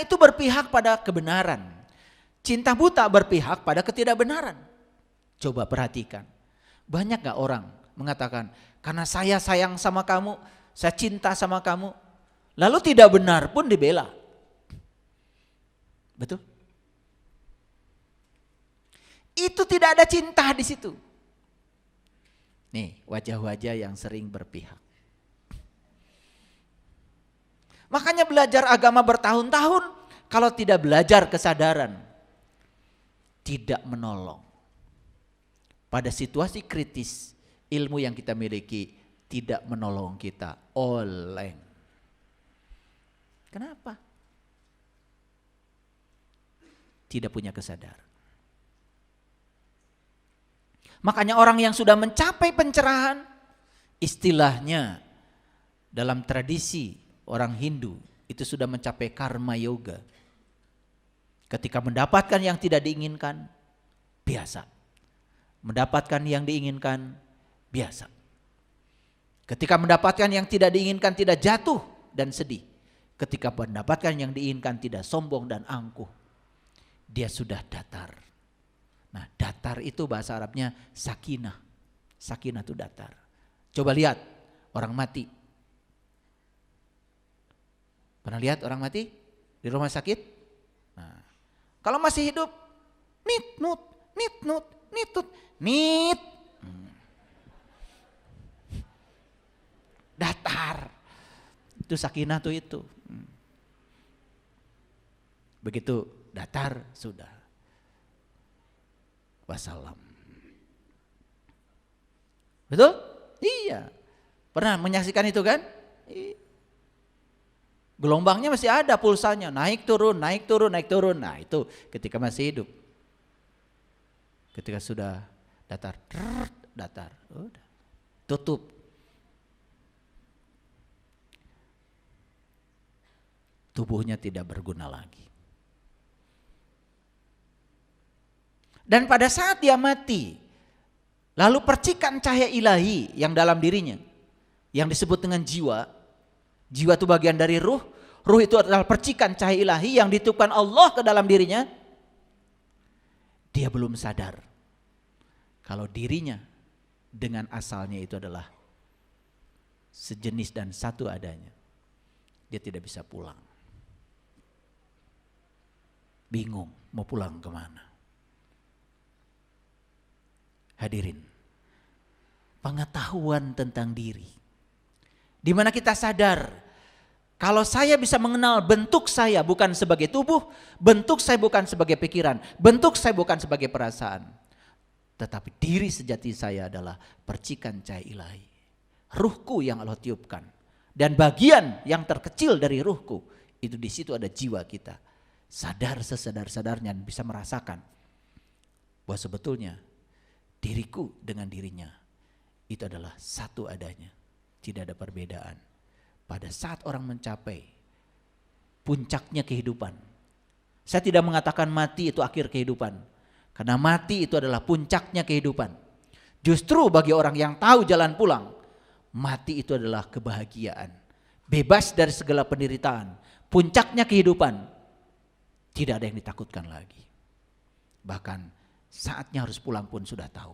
itu berpihak pada kebenaran. Cinta buta berpihak pada ketidakbenaran. Coba perhatikan. Banyak gak orang mengatakan, karena saya sayang sama kamu, saya cinta sama kamu. Lalu tidak benar pun dibela. Betul? Itu tidak ada cinta di situ. Nih, wajah-wajah yang sering berpihak. Makanya belajar agama bertahun-tahun, kalau tidak belajar kesadaran, tidak menolong. Pada situasi kritis, ilmu yang kita miliki tidak menolong kita, oleng. Kenapa? Tidak punya kesadaran. Makanya orang yang sudah mencapai pencerahan, istilahnya dalam tradisi orang Hindu itu sudah mencapai karma yoga. Ketika mendapatkan yang tidak diinginkan, biasa. Mendapatkan yang diinginkan, biasa. Ketika mendapatkan yang tidak diinginkan, tidak jatuh dan sedih. Ketika mendapatkan yang diinginkan, tidak sombong dan angkuh. Dia sudah datar. Nah, datar itu bahasa Arabnya sakinah. Sakinah itu datar. Coba lihat orang mati. Pernah lihat orang mati di rumah sakit? Nah, kalau masih hidup, nit nut, nit nut, nit nut, nit. Datar. Itu sakinah tuh itu. Begitu datar sudah. Wassalam. Betul? Iya. Pernah menyaksikan itu kan? Iya. Gelombangnya masih ada pulsanya, naik turun, naik turun, naik turun. Nah itu ketika masih hidup. Ketika sudah datar, datar, udah tutup. Tubuhnya tidak berguna lagi. Dan pada saat dia mati, lalu percikan cahaya ilahi yang dalam dirinya, yang disebut dengan jiwa. Jiwa itu bagian dari ruh. Ruh itu adalah percikan cahaya ilahi yang ditiupkan Allah ke dalam dirinya. Dia belum sadar kalau dirinya dengan asalnya itu adalah sejenis dan satu adanya. Dia tidak bisa pulang. Bingung mau pulang kemana. Hadirin, pengetahuan tentang diri, di mana kita sadar kalau saya bisa mengenal bentuk saya bukan sebagai tubuh, bentuk saya bukan sebagai pikiran, bentuk saya bukan sebagai perasaan, tetapi diri sejati saya adalah percikan cahaya ilahi, ruhku yang Allah tiupkan, dan bagian yang terkecil dari ruhku itu di situ ada jiwa kita. Sadar sesadar-sadarnya bisa merasakan bahwa sebetulnya diriku dengan dirinya itu adalah satu adanya, tidak ada perbedaan. Pada saat orang mencapai puncaknya kehidupan, saya tidak mengatakan mati itu akhir kehidupan, karena mati itu adalah puncaknya kehidupan. Justru bagi orang yang tahu jalan pulang, mati itu adalah kebahagiaan, bebas dari segala penderitaan, puncaknya kehidupan, tidak ada yang ditakutkan lagi. Bahkan saatnya harus pulang pun sudah tahu.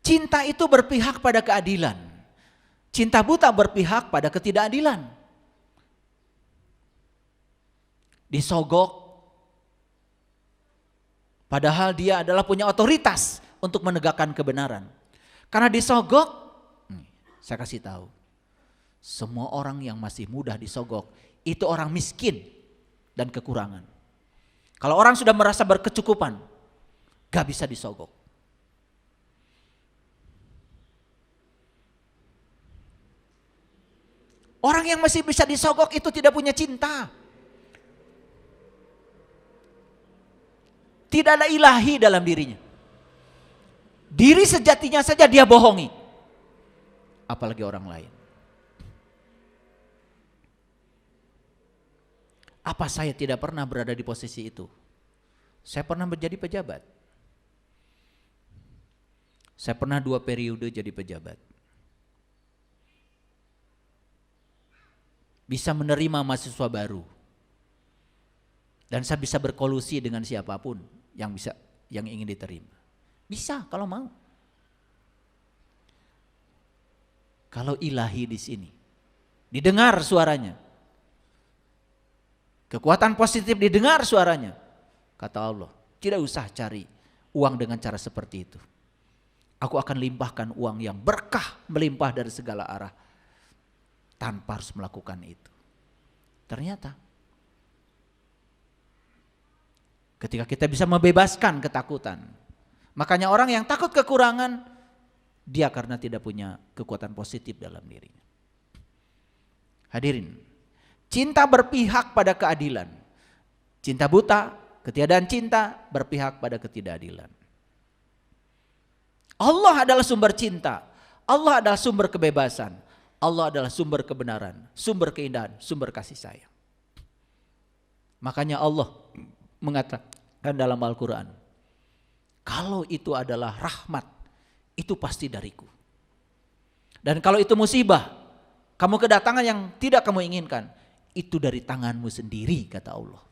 Cinta itu berpihak pada keadilan. Cinta buta berpihak pada ketidakadilan. Disogok. Padahal dia adalah punya otoritas untuk menegakkan kebenaran. Karena disogok, saya kasih tahu, semua orang yang masih mudah disogok itu orang miskin dan kekurangan. Kalau orang sudah merasa berkecukupan, gak bisa disogok. Orang yang masih bisa disogok itu tidak punya cinta. Tidak ada ilahi dalam dirinya. Diri sejatinya saja dia bohongi. Apalagi orang lain. Apa saya tidak pernah berada di posisi itu? Saya pernah menjadi pejabat. Saya pernah 2 periode jadi pejabat. Bisa menerima mahasiswa baru. Dan saya bisa berkolusi dengan siapapun yang ingin diterima. Bisa kalau mau. Kalau ilahi di sini, didengar suaranya. Kekuatan positif didengar suaranya. Kata Allah, tidak usah cari uang dengan cara seperti itu. Aku akan limpahkan uang yang berkah melimpah dari segala arah. Tanpa harus melakukan itu. Ternyata ketika kita bisa membebaskan ketakutan. Makanya orang yang takut kekurangan, dia karena tidak punya kekuatan positif dalam dirinya. Hadirin, cinta berpihak pada keadilan. Cinta buta, ketiadaan cinta berpihak pada ketidakadilan. Allah adalah sumber cinta. Allah adalah sumber kebebasan. Allah adalah sumber kebenaran, sumber keindahan, sumber kasih sayang. Makanya Allah mengatakan dalam Al-Quran, kalau itu adalah rahmat, itu pasti dariku. Dan kalau itu musibah, kamu kedatangan yang tidak kamu inginkan, itu dari tanganmu sendiri, kata Allah.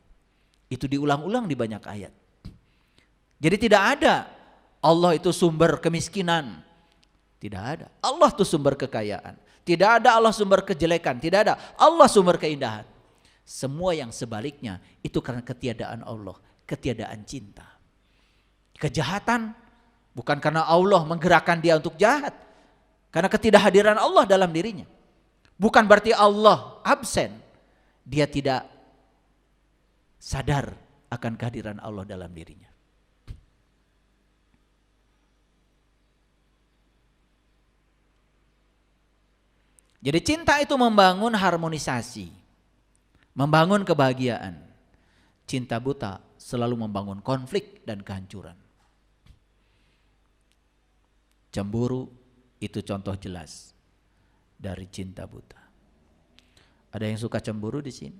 Itu diulang-ulang di banyak ayat. Jadi tidak ada Allah itu sumber kemiskinan. Tidak ada. Allah itu sumber kekayaan. Tidak ada Allah sumber kejelekan. Tidak ada Allah sumber keindahan. Semua yang sebaliknya itu karena ketiadaan Allah. Ketiadaan cinta. Kejahatan bukan karena Allah menggerakkan dia untuk jahat. Karena ketidakhadiran Allah dalam dirinya. Bukan berarti Allah absen. Dia tidak sadar akan kehadiran Allah dalam dirinya. Jadi cinta itu membangun harmonisasi, membangun kebahagiaan. Cinta buta selalu membangun konflik dan kehancuran. Cemburu itu contoh jelas dari cinta buta. Ada yang suka cemburu di sini?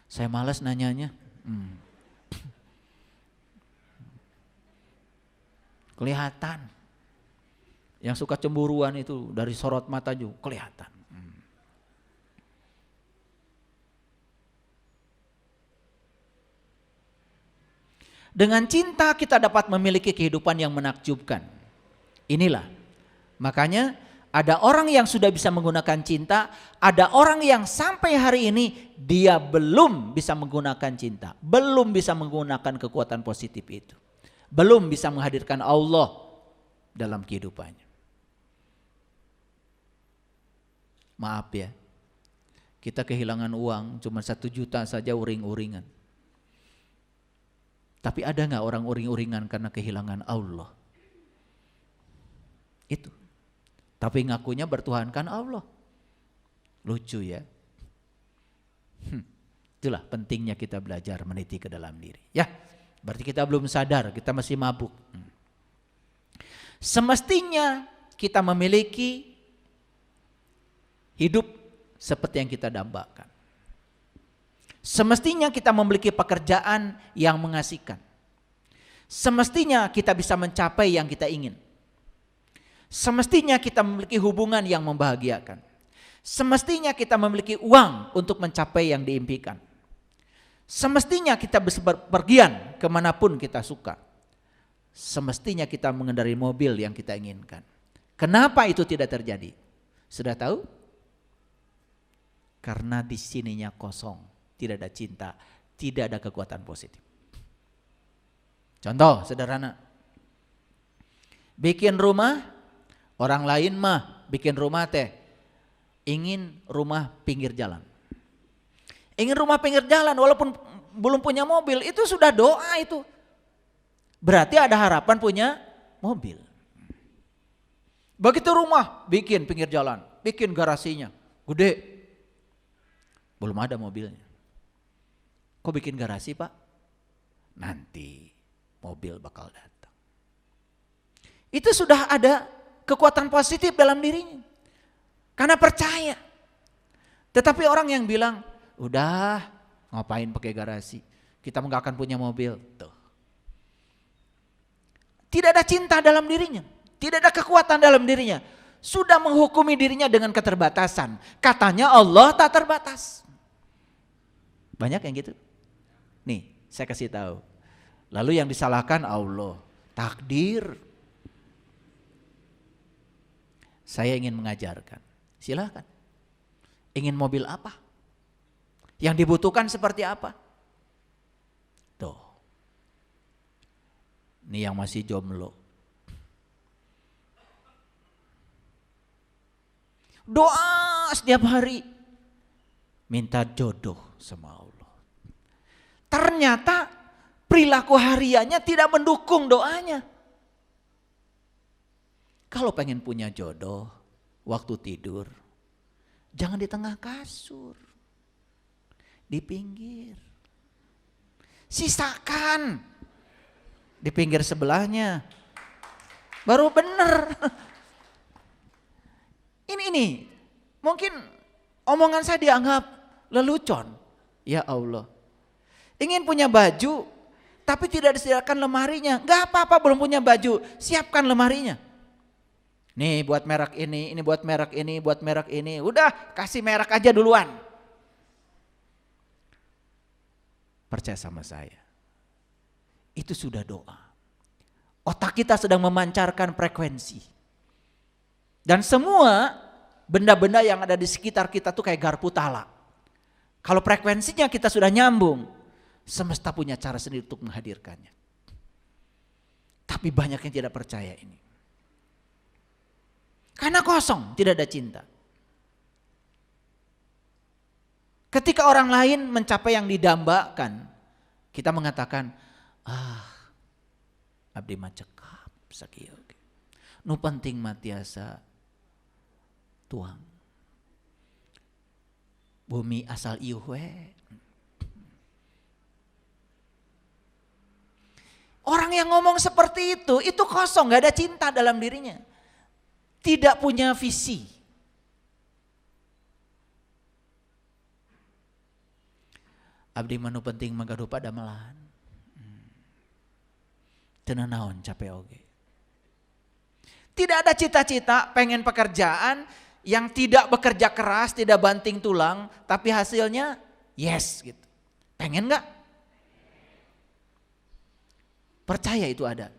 Saya malas nanyanya. Kelihatan. Yang suka cemburuan itu dari sorot mata juga kelihatan. Dengan cinta kita dapat memiliki kehidupan yang menakjubkan. Inilah. Makanya ada orang yang sudah bisa menggunakan cinta, ada orang yang sampai hari ini dia belum bisa menggunakan cinta, belum bisa menggunakan kekuatan positif itu. Belum bisa menghadirkan Allah dalam kehidupannya. Maaf ya, kita kehilangan uang cuma 1 juta saja uring-uringan. Tapi ada gak orang uring-uringan karena kehilangan Allah? Itu. Tapi ngakunya bertuhankan Allah. Lucu ya. Itulah pentingnya kita belajar meniti ke dalam diri. Ya, berarti kita belum sadar, kita masih mabuk. Semestinya kita memiliki hidup seperti yang kita dambakan. Semestinya kita memiliki pekerjaan yang mengasihkan. Semestinya kita bisa mencapai yang kita ingin. Semestinya kita memiliki hubungan yang membahagiakan. Semestinya kita memiliki uang untuk mencapai yang diimpikan. Semestinya kita bisa berpergian kemanapun kita suka. Semestinya kita mengendarai mobil yang kita inginkan. Kenapa itu tidak terjadi? Sudah tahu? Karena di sininya kosong, tidak ada cinta, tidak ada kekuatan positif. Contoh sederhana. Bikin rumah, orang lain mah bikin rumah ingin rumah pinggir jalan. Ingin rumah pinggir jalan walaupun belum punya mobil, itu sudah doa itu. Berarti ada harapan punya mobil. Begitu rumah, bikin pinggir jalan, bikin garasinya, gede. Belum ada mobilnya. Kok bikin garasi Pak? Nanti mobil bakal datang. Itu sudah ada kekuatan positif dalam dirinya. Karena percaya. Tetapi orang yang bilang, udah ngapain pakai garasi? Kita nggak akan punya mobil. Tuh, Tidak ada cinta dalam dirinya, tidak ada kekuatan dalam dirinya. Sudah menghukumi dirinya dengan keterbatasan. Katanya Allah tak terbatas. Banyak yang gitu. Nih, saya kasih tahu. Lalu yang disalahkan Allah, takdir. Saya ingin mengajarkan. Silakan. Ingin mobil apa? Yang dibutuhkan seperti apa? Tuh. Ini yang masih jomblo. Doa setiap hari. Minta jodoh sama Allah. Ternyata perilaku hariannya tidak mendukung doanya. Kalau pengen punya jodoh, waktu tidur, jangan di tengah kasur. Di pinggir. Sisakan. Di pinggir sebelahnya. Baru bener. Ini. Mungkin omongan saya dianggap lelucon. Ya Allah. Ingin punya baju. Tapi tidak disediakan lemarinya. Gak apa-apa belum punya baju. Siapkan lemarinya. Nih buat merek ini buat merek ini, buat merek ini. Udah kasih merek aja duluan. Percaya sama saya. Itu sudah doa. Otak kita sedang memancarkan frekuensi. Dan semua benda-benda yang ada di sekitar kita tuh kayak garpu tala. Kalau frekuensinya kita sudah nyambung, semesta punya cara sendiri untuk menghadirkannya. Tapi banyak yang tidak percaya ini. Karena kosong, tidak ada cinta. Ketika orang lain mencapai yang didambakan, kita mengatakan, abdi mah cekap sakieu. Nu penting mah tiasa tuang. Bumi asal ieuh we. Orang yang ngomong seperti itu kosong, gak ada cinta dalam dirinya. Tidak punya visi. Abdi manu penting magaduh pada malahan. Teu naon capek oge. Tidak ada cita-cita pengen pekerjaan yang tidak bekerja keras, tidak banting tulang, tapi hasilnya yes gitu. Pengen gak? Percaya itu ada.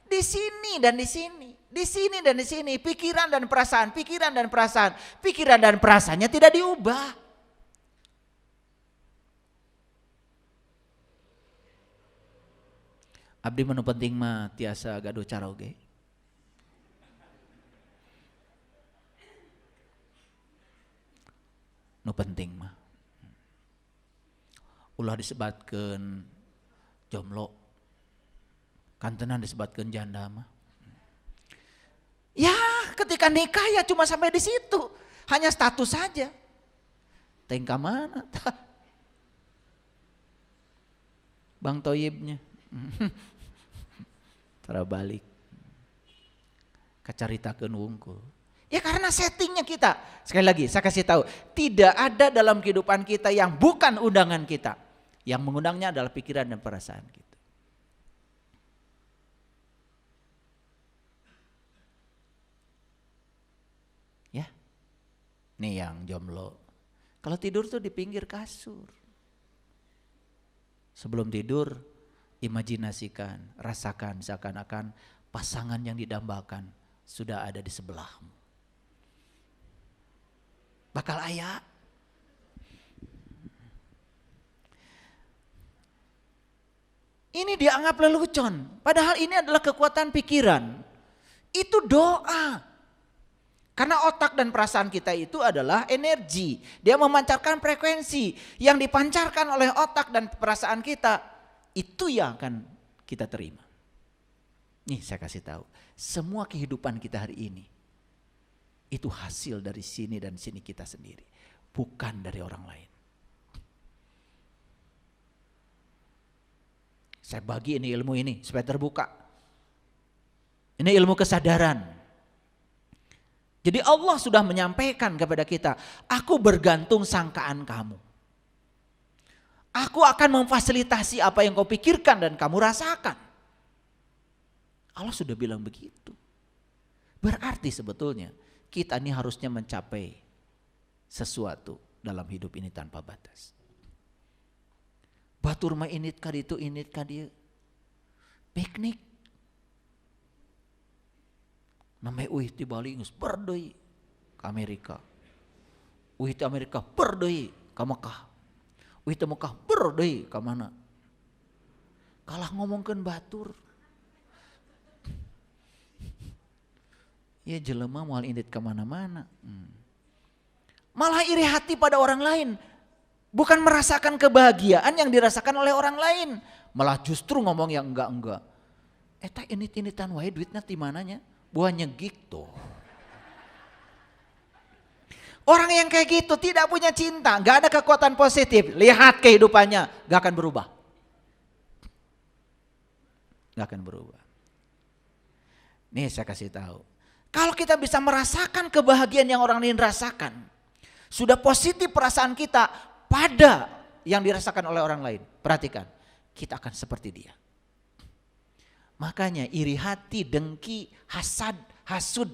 Di sini dan di sini. Di sini dan di sini. Pikiran dan perasaan. Pikiran dan perasaan. Pikiran dan perasaannya tidak diubah. Abdi manu penting mah tiasa gaduh cara oge. Nu penting mah. Ulah disebatkeun jomblo. Kantenan disebatkeun janda mah. Ya, ketika nikah ya cuma sampai di situ. Hanya status saja. Tengka mana? Bang Toyibnya. Terbalik. Kacaritakeun wungkul. Ya karena settingnya kita. Sekali lagi saya kasih tahu. Tidak ada dalam kehidupan kita yang bukan undangan kita. Yang mengundangnya adalah pikiran dan perasaan kita. Ya. Nih yang jomblo. Kalau tidur tuh di pinggir kasur. Sebelum tidur imajinasikan, rasakan seakan-akan pasangan yang didambakan sudah ada di sebelahmu. Bakal aya. Ini dianggap lelucon, padahal ini adalah kekuatan pikiran. Itu doa. Karena otak dan perasaan kita itu adalah energi. Dia memancarkan frekuensi yang dipancarkan oleh otak dan perasaan kita. Itu yang akan kita terima. Nih saya kasih tahu, semua kehidupan kita hari ini itu hasil dari sini dan sini kita sendiri, bukan dari orang lain. Saya bagi ini ilmu ini supaya terbuka. Ini ilmu kesadaran. Jadi Allah sudah menyampaikan kepada kita, aku bergantung sangkaan kamu. Aku akan memfasilitasi apa yang kau pikirkan dan kamu rasakan. Allah sudah bilang begitu. Berarti sebetulnya kita ini harusnya mencapai sesuatu dalam hidup ini tanpa batas. Batur mah init ka ditu, init ka dieu. Piknik. Namanya uih ti Bali geus perdeui ke Amerika. Uih ti Amerika perdeui ka Mekah. Uih ti Mekah perdeui ka mana? Kalah ngomongkeun batur. Ya jelema moal indit kemana-mana. Malah iri hati pada orang lain. Bukan merasakan kebahagiaan yang dirasakan oleh orang lain. Malah justru ngomong yang enggak-enggak. Eta init-initan wae duitnya di mananya? Buah nyegik tuh. Orang yang kayak gitu tidak punya cinta. Gak ada kekuatan positif. Lihat kehidupannya. Gak akan berubah. Gak akan berubah. Nih saya kasih tahu. Kalau kita bisa merasakan kebahagiaan yang orang lain rasakan, sudah positif perasaan kita pada yang dirasakan oleh orang lain. Perhatikan, kita akan seperti dia. Makanya iri hati, dengki, hasad, hasud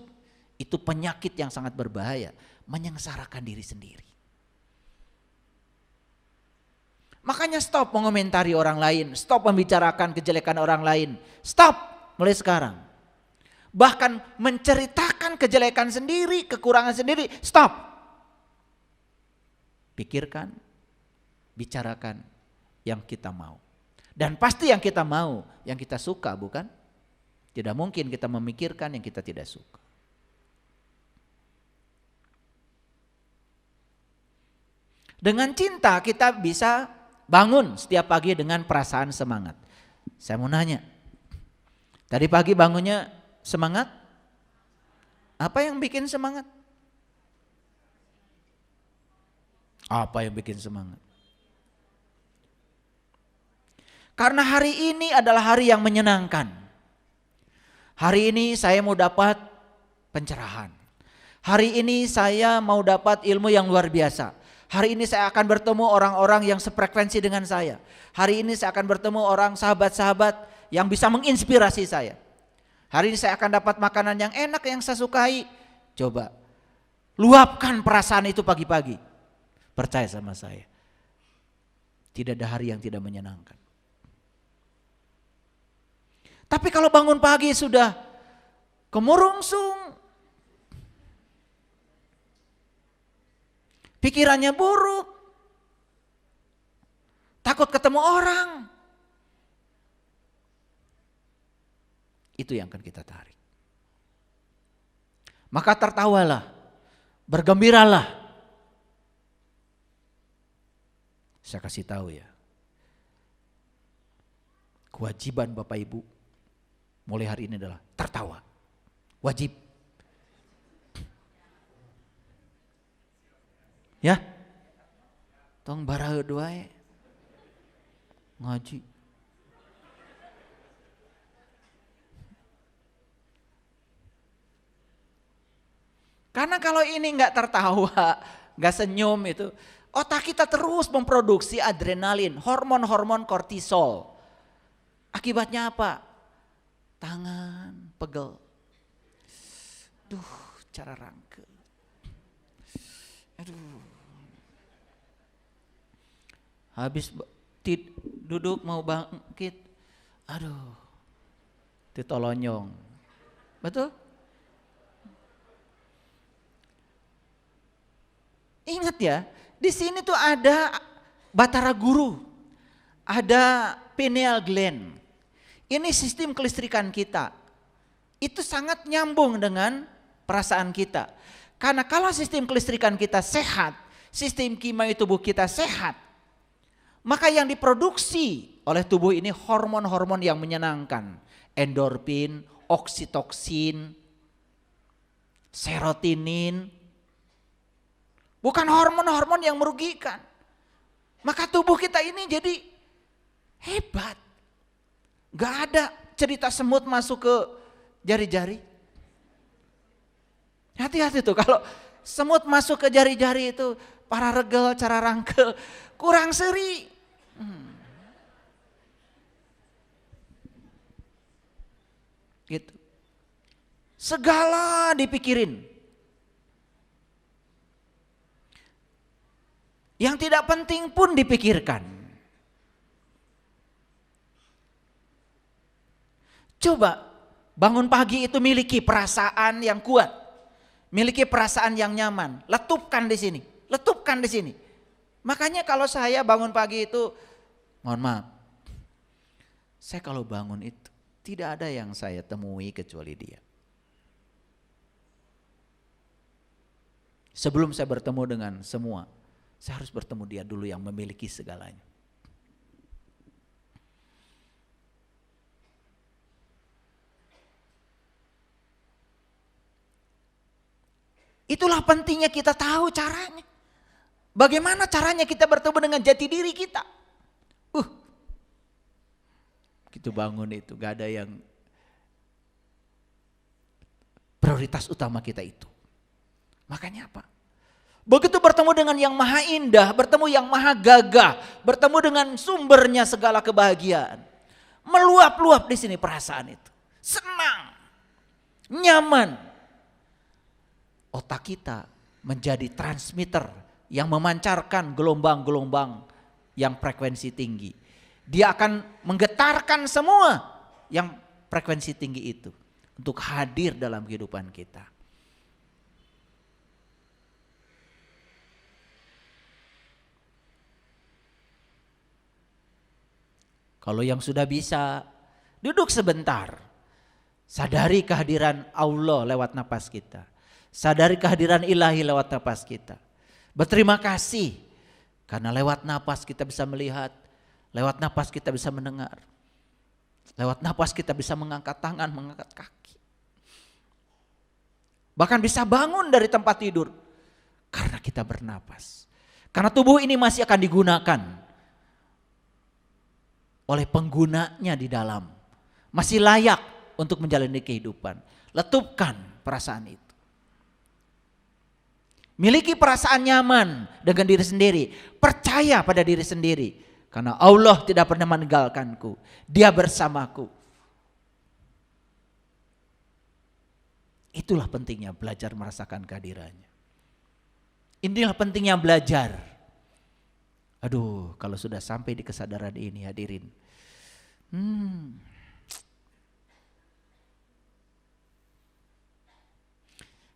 itu penyakit yang sangat berbahaya, menyengsarakan diri sendiri. Makanya stop mengomentari orang lain, stop membicarakan kejelekan orang lain, stop mulai sekarang. Bahkan menceritakan kejelekan sendiri, kekurangan sendiri, stop. Pikirkan, bicarakan yang kita mau. Dan pasti yang kita mau, yang kita suka bukan? Tidak mungkin kita memikirkan yang kita tidak suka. Dengan cinta kita bisa bangun setiap pagi dengan perasaan semangat. Saya mau nanya, tadi pagi bangunnya semangat? Apa yang bikin semangat? Apa yang bikin semangat? Karena hari ini adalah hari yang menyenangkan. Hari ini saya mau dapat pencerahan. Hari ini saya mau dapat ilmu yang luar biasa. Hari ini saya akan bertemu orang-orang yang sefrekuensi dengan saya. Hari ini saya akan bertemu orang sahabat-sahabat yang bisa menginspirasi saya. Hari ini saya akan dapat makanan yang enak yang saya sukai. Coba luapkan perasaan itu pagi-pagi. Percaya sama saya. Tidak ada hari yang tidak menyenangkan. Tapi kalau bangun pagi sudah kemurungsung, pikirannya buruk, takut ketemu orang, itu yang akan kita tarik. Maka tertawalah, bergembiralah. Saya kasih tahu ya, kewajiban Bapak Ibu mulai hari ini adalah tertawa, wajib. Ya, tong baraheud wae ngaji. Karena kalau ini nggak tertawa, nggak senyum itu, otak kita terus memproduksi adrenalin, hormon-hormon kortisol. Akibatnya apa? Tangan pegel. Duh, cara rangke. Aduh. Habis duduk mau bangkit. Aduh. Ditolonyong. Betul? Ingat ya, di sini tuh ada batara guru, ada pineal gland. Ini sistem kelistrikan kita. Itu sangat nyambung dengan perasaan kita. Karena kalau sistem kelistrikan kita sehat, sistem kimia tubuh kita sehat, maka yang diproduksi oleh tubuh ini hormon-hormon yang menyenangkan. Endorfin, oksitoksin, serotinin. Bukan hormon-hormon yang merugikan. Maka tubuh kita ini jadi hebat. Gak ada cerita semut masuk ke jari-jari. Hati-hati tuh kalau semut masuk ke jari-jari itu para regel, cara rangkel, kurang seri. Gitu. Segala dipikirin. Yang tidak penting pun dipikirkan. Coba bangun pagi itu miliki perasaan yang kuat. Miliki perasaan yang nyaman. Letupkan di sini. Letupkan di sini. Makanya kalau saya bangun pagi itu, mohon maaf. Saya kalau bangun itu tidak ada yang saya temui kecuali dia. Sebelum saya bertemu dengan semua, saya harus bertemu dia dulu yang memiliki segalanya. Itulah pentingnya kita tahu caranya. Bagaimana caranya kita bertemu dengan jati diri kita. Gitu bangun itu gak ada yang prioritas utama kita itu. Makanya apa? Begitu bertemu dengan yang maha indah, bertemu yang maha gagah, bertemu dengan sumbernya segala kebahagiaan. Meluap-luap di sini perasaan itu. Senang, nyaman. Otak kita menjadi transmitter yang memancarkan gelombang-gelombang yang frekuensi tinggi. Dia akan menggetarkan semua yang frekuensi tinggi itu untuk hadir dalam kehidupan kita. Kalau yang sudah bisa, duduk sebentar. Sadari kehadiran Allah lewat napas kita. Sadari kehadiran ilahi lewat napas kita. Berterima kasih karena lewat napas kita bisa melihat, lewat napas kita bisa mendengar, lewat napas kita bisa mengangkat tangan, mengangkat kaki. Bahkan bisa bangun dari tempat tidur karena kita bernapas. Karena tubuh ini masih akan digunakan oleh penggunanya di dalam. Masih layak untuk menjalani kehidupan. Letupkan perasaan itu. Miliki perasaan nyaman dengan diri sendiri. Percaya pada diri sendiri. Karena Allah tidak pernah meninggalkanku. Dia bersamaku. Itulah pentingnya belajar merasakan kehadirannya. Inilah pentingnya belajar. Aduh, kalau sudah sampai di kesadaran ini hadirin.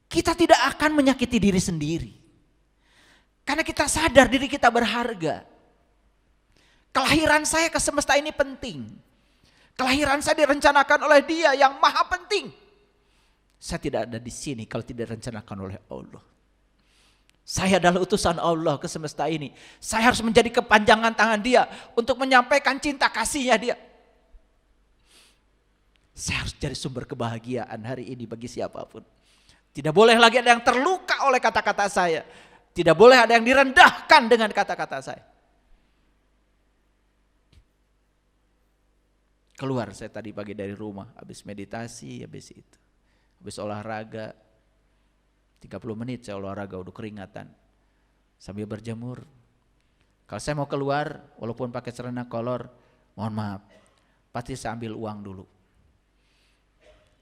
Kita tidak akan menyakiti diri sendiri. Karena kita sadar diri kita berharga. Kelahiran saya ke semesta ini penting. Kelahiran saya direncanakan oleh Dia yang maha penting. Saya tidak ada di sini kalau tidak direncanakan oleh Allah. Saya adalah utusan Allah ke semesta ini. Saya harus menjadi kepanjangan tangan Dia untuk menyampaikan cinta kasihnya Dia. Saya harus jadi sumber kebahagiaan hari ini bagi siapapun. Tidak boleh lagi ada yang terluka oleh kata-kata saya. Tidak boleh ada yang direndahkan dengan kata-kata saya. Keluar saya tadi pagi dari rumah, habis meditasi, habis itu. Habis olahraga, 30 menit saya olahraga udah keringatan. Sambil berjemur. Kalau saya mau keluar, walaupun pakai celana kolor, mohon maaf, pasti saya ambil uang dulu.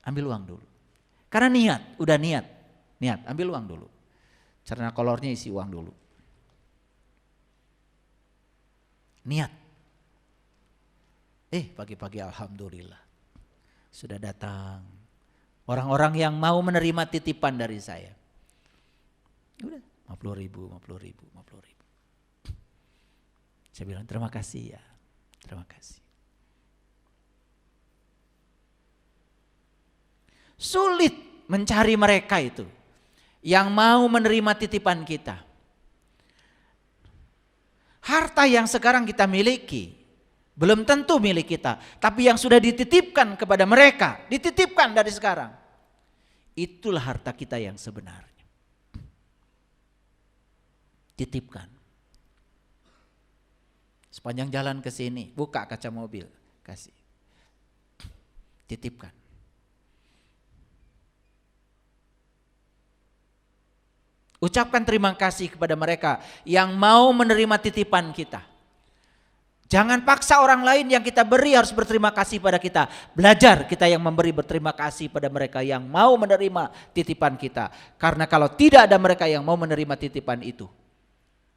Ambil uang dulu. Karena niat, udah niat, ambil uang dulu. Celana kolornya isi uang dulu. Niat. Pagi-pagi alhamdulillah sudah datang orang-orang yang mau menerima titipan dari saya. Udah 50 ribu. Saya bilang terima kasih ya, terima kasih. Sulit mencari mereka itu yang mau menerima titipan kita. Harta yang sekarang kita miliki belum tentu milik kita, tapi yang sudah dititipkan kepada mereka, dititipkan dari sekarang. Itulah harta kita yang sebenarnya. Titipkan. Sepanjang jalan ke sini, buka kaca mobil, kasih. Titipkan. Ucapkan terima kasih kepada mereka yang mau menerima titipan kita. Jangan paksa orang lain yang kita beri harus berterima kasih pada kita. Belajar kita yang memberi berterima kasih pada mereka yang mau menerima titipan kita. Karena kalau tidak ada mereka yang mau menerima titipan itu,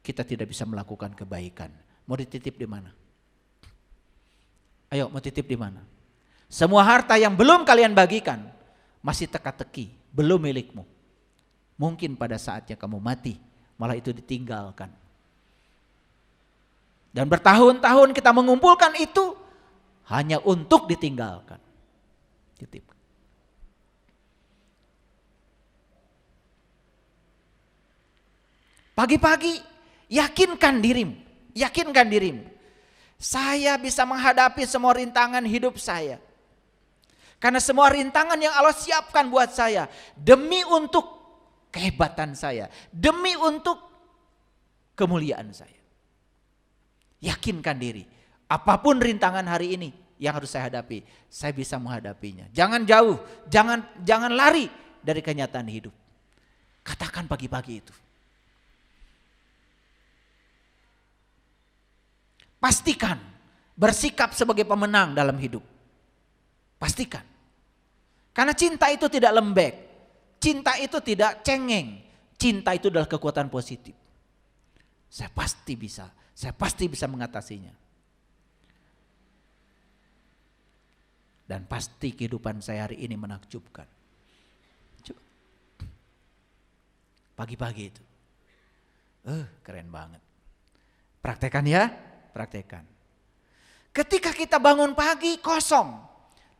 kita tidak bisa melakukan kebaikan. Mau dititip di mana? Ayo, mau titip di mana? Semua harta yang belum kalian bagikan masih teka-teki, belum milikmu. Mungkin pada saatnya kamu mati, malah itu ditinggalkan. Dan bertahun-tahun kita mengumpulkan itu hanya untuk ditinggalkan. Titip. Pagi-pagi yakinkan dirimu, yakinkan dirimu. Saya bisa menghadapi semua rintangan hidup saya. Karena semua rintangan yang Allah siapkan buat saya demi untuk kehebatan saya, demi untuk kemuliaan saya. Yakinkan diri, apapun rintangan hari ini yang harus saya hadapi, saya bisa menghadapinya. Jangan jauh, jangan lari dari kenyataan hidup. Katakan pagi-pagi itu. Pastikan bersikap sebagai pemenang dalam hidup. Pastikan. Karena cinta itu tidak lembek, cinta itu tidak cengeng, cinta itu adalah kekuatan positif. Saya pasti bisa. Saya pasti bisa mengatasinya. Dan pasti kehidupan saya hari ini menakjubkan. Coba. Pagi-pagi itu. Keren banget. Praktekan ya, praktekan. Ketika kita bangun pagi kosong.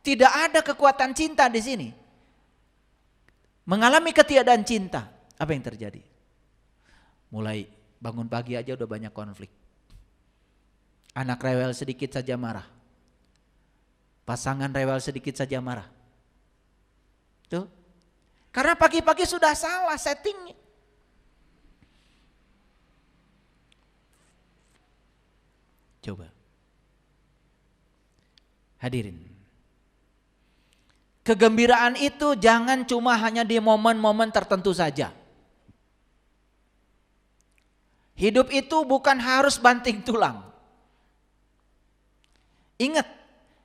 Tidak ada kekuatan cinta di sini. Mengalami ketiadaan cinta. Apa yang terjadi? Mulai bangun pagi aja udah banyak konflik. Anak rewel sedikit saja marah. Pasangan rewel sedikit saja marah. Tuh. Karena pagi-pagi sudah salah settingnya. Coba. Hadirin. Kegembiraan itu jangan cuma hanya di momen-momen tertentu saja. Hidup itu bukan harus banting tulang. Ingat,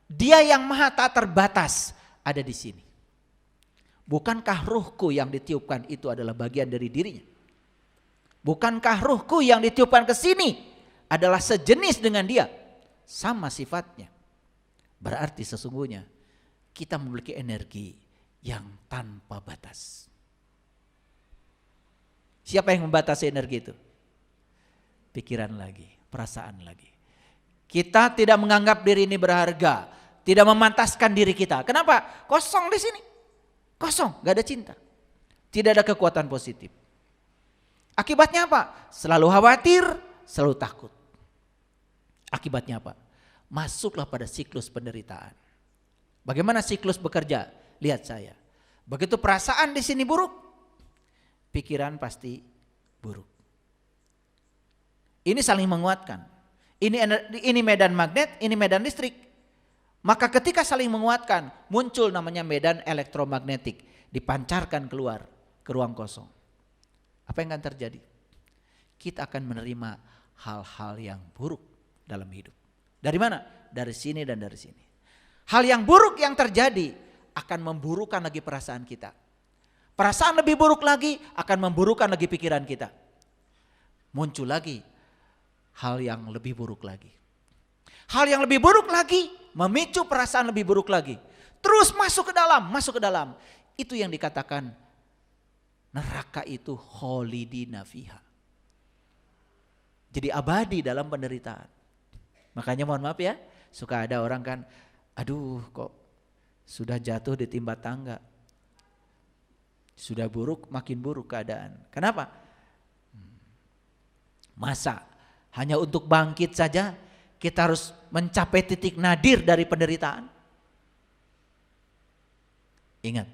Dia yang maha tak terbatas ada di sini. Bukankah ruhku yang ditiupkan itu adalah bagian dari dirinya? Bukankah ruhku yang ditiupkan ke sini adalah sejenis dengan Dia? Sama sifatnya. Berarti sesungguhnya kita memiliki energi yang tanpa batas. Siapa yang membatasi energi itu? Pikiran lagi, perasaan lagi. Kita tidak menganggap diri ini berharga, tidak memantaskan diri kita. Kenapa? Kosong di sini. Kosong, gak ada cinta. Tidak ada kekuatan positif. Akibatnya apa? Selalu khawatir, selalu takut. Akibatnya apa? Masuklah pada siklus penderitaan. Bagaimana siklus bekerja? Lihat saya. Begitu perasaan di sini buruk, pikiran pasti buruk. Ini saling menguatkan. Ini medan magnet, ini medan listrik. Maka ketika saling menguatkan, muncul namanya medan elektromagnetik. Dipancarkan keluar ke ruang kosong. Apa yang akan terjadi? Kita akan menerima hal-hal yang buruk dalam hidup. Dari mana? Dari sini dan dari sini. Hal yang buruk yang terjadi akan memburukkan lagi perasaan kita. Perasaan lebih buruk lagi akan memburukkan lagi pikiran kita. Muncul lagi hal yang lebih buruk lagi. Hal yang lebih buruk lagi memicu perasaan lebih buruk lagi. Terus masuk ke dalam. Itu yang dikatakan neraka itu kholidina fiha. Jadi abadi dalam penderitaan. Makanya mohon maaf ya, suka ada orang kan, aduh kok sudah jatuh ditimpa tangga. Sudah buruk, makin buruk keadaan. Kenapa? Masa hanya untuk bangkit saja kita harus mencapai titik nadir dari penderitaan? Ingat,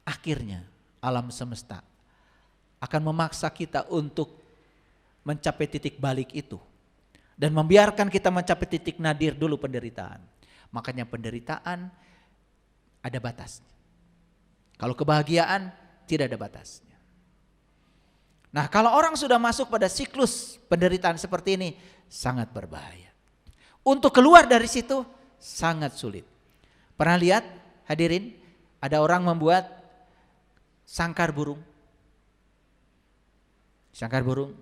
akhirnya alam semesta akan memaksa kita untuk mencapai titik balik itu. Dan membiarkan kita mencapai titik nadir dulu penderitaan. Makanya penderitaan ada batasnya. Kalau kebahagiaan tidak ada batasnya. Nah, kalau orang sudah masuk pada siklus penderitaan seperti ini sangat berbahaya. Untuk keluar dari situ sangat sulit. Pernah lihat hadirin, ada orang membuat sangkar burung. Sangkar burung.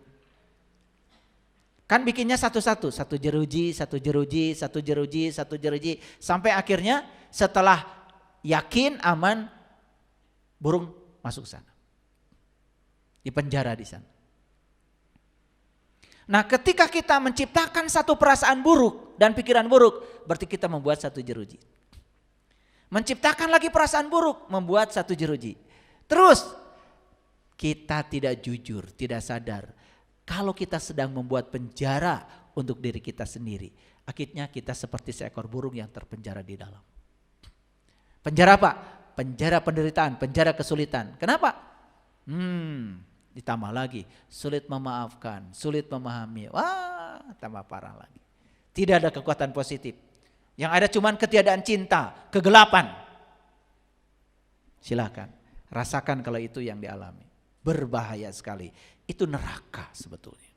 Kan bikinnya satu-satu, satu jeruji, satu jeruji, satu jeruji, satu jeruji. Sampai akhirnya setelah yakin aman, burung masuk sana. Di penjara di sana. Nah, ketika kita menciptakan satu perasaan buruk dan pikiran buruk, berarti kita membuat satu jeruji. Menciptakan lagi perasaan buruk, membuat satu jeruji. Terus kita tidak jujur, tidak sadar. Kalau kita sedang membuat penjara untuk diri kita sendiri, akhirnya kita seperti seekor burung yang terpenjara di dalam. Penjara apa? Penjara penderitaan, penjara kesulitan. Kenapa? Ditambah lagi, sulit memaafkan, sulit memahami. Wah, tambah parah lagi. Tidak ada kekuatan positif. Yang ada cuman ketiadaan cinta, kegelapan. Silakan, rasakan kalau itu yang dialami. Berbahaya sekali. Itu neraka sebetulnya.